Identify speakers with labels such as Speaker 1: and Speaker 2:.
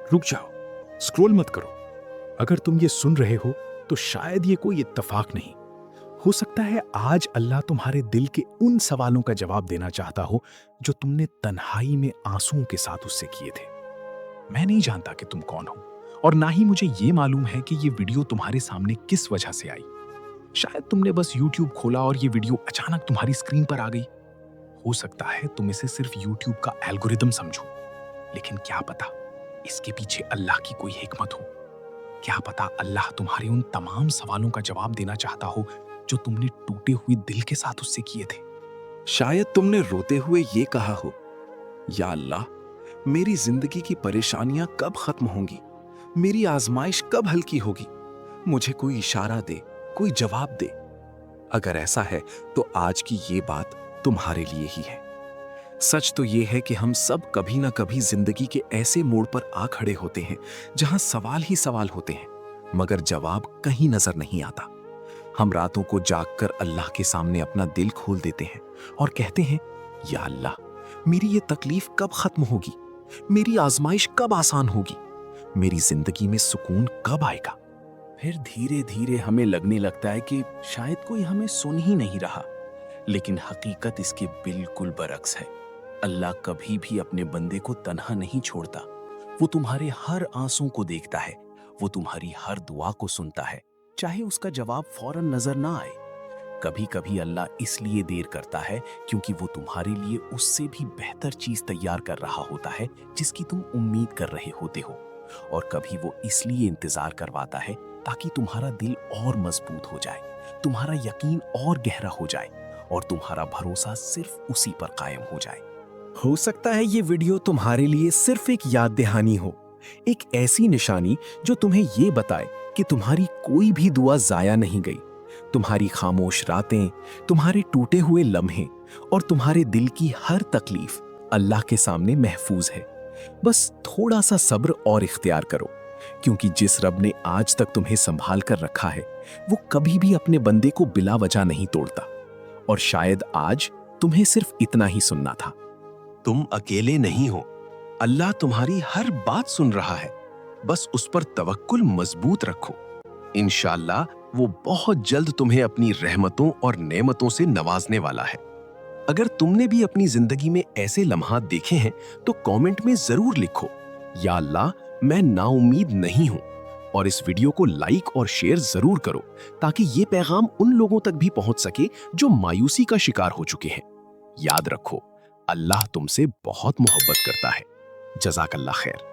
Speaker 1: रुक जाओ, स्क्रॉल मत करो। अगर तुम ये सुन रहे हो तो शायद ये कोई इत्तेफाक नहीं। हो सकता है आज अल्लाह तुम्हारे दिल के उन सवालों का जवाब देना चाहता हो जो तुमने तन्हाई में आंसुओं के साथ उससे किए थे। मैं नहीं जानता कि तुम कौन हो और ना ही मुझे ये मालूम है कि ये वीडियो तुम्हारे सामने किस वजह से आई। शायद तुमने बस YouTube खोला और ये वीडियो अचानक तुम्हारी स्क्रीन पर आ गई। हो सकता है तुम इसे सिर्फ YouTube का एल्गोरिदम समझो, लेकिन क्या पता इसके पीछे अल्लाह की कोई हिकमत हो। क्या पता अल्लाह तुम्हारे उन तमाम सवालों का जवाब देना चाहता हो जो तुमने टूटे हुए दिल के साथ उससे किए थे।
Speaker 2: शायद तुमने रोते हुए ये कहा हो, या अल्लाह, मेरी जिंदगी की परेशानियां कब खत्म होंगी, मेरी आजमाइश कब हल्की होगी, मुझे कोई इशारा दे, कोई जवाब दे। अगर ऐसा है तो आज की ये बात तुम्हारे लिए ही है। सच तो ये है कि हम सब कभी ना कभी जिंदगी के ऐसे मोड़ पर आ खड़े होते हैं जहां सवाल ही सवाल होते हैं मगर जवाब कहीं नजर नहीं आता। हम रातों को जागकर अल्लाह के सामने अपना दिल खोल देते हैं और कहते हैं, या अल्लाह, मेरी ये तकलीफ कब खत्म होगी, मेरी आजमाइश कब आसान होगी, मेरी जिंदगी में सुकून कब आएगा।
Speaker 3: फिर धीरे धीरे हमें लगने लगता है कि शायद कोई हमें सुन ही नहीं रहा, लेकिन हकीकत इसके बिल्कुल बरक्स है। अल्लाह कभी भी अपने बंदे को तन्हा नहीं छोड़ता। वो तुम्हारे हर आंसू को देखता है, वो तुम्हारी हर दुआ को सुनता है, चाहे उसका जवाब फौरन नजर ना आए। कभी कभी अल्लाह इसलिए देर करता है क्योंकि वो तुम्हारे लिए उससे भी बेहतर चीज तैयार कर रहा होता है जिसकी तुम उम्मीद कर रहे होते हो। और कभी वो इसलिए इंतजार करवाता है ताकि तुम्हारा दिल और मजबूत हो जाए, तुम्हारा यकीन और गहरा हो जाए और तुम्हारा भरोसा सिर्फ उसी पर कायम हो जाए।
Speaker 4: हो सकता है ये वीडियो तुम्हारे लिए सिर्फ एक याद दहानी हो, एक ऐसी निशानी जो तुम्हें ये बताए कि तुम्हारी कोई भी दुआ जाया नहीं गई, तुम्हारी खामोश रातें, तुम्हारे टूटे हुए लम्हे और तुम्हारे दिल की हर तकलीफ अल्लाह के सामने महफूज है। बस थोड़ा सा सब्र और इख्तियार करो, क्योंकि जिस रब ने आज तक तुम्हें संभाल कर रखा है वो कभी भी अपने बंदे को बिला वजह नहीं तोड़ता। और शायद आज तुम्हें सिर्फ इतना ही सुनना था।
Speaker 5: तुम अकेले नहीं हो, अल्लाह तुम्हारी हर बात सुन रहा है। बस उस पर तवक्कुल मजबूत रखो। इंशाअल्लाह वो बहुत जल्द तुम्हें अपनी रहमतों और नेमतों से नवाजने वाला है। अगर तुमने भी अपनी जिंदगी में ऐसे लम्हात देखे हैं तो कमेंट में जरूर लिखो, या अल्लाह, मैं नाउम्मीद नहीं हूं। और इस वीडियो को लाइक और शेयर जरूर करो ताकि ये पैगाम उन लोगों तक भी पहुंच सके जो मायूसी का शिकार हो चुके हैं। याद रखो, अल्लाह तुमसे बहुत मोहब्बत करता है। जज़ाकल्लाह खैर।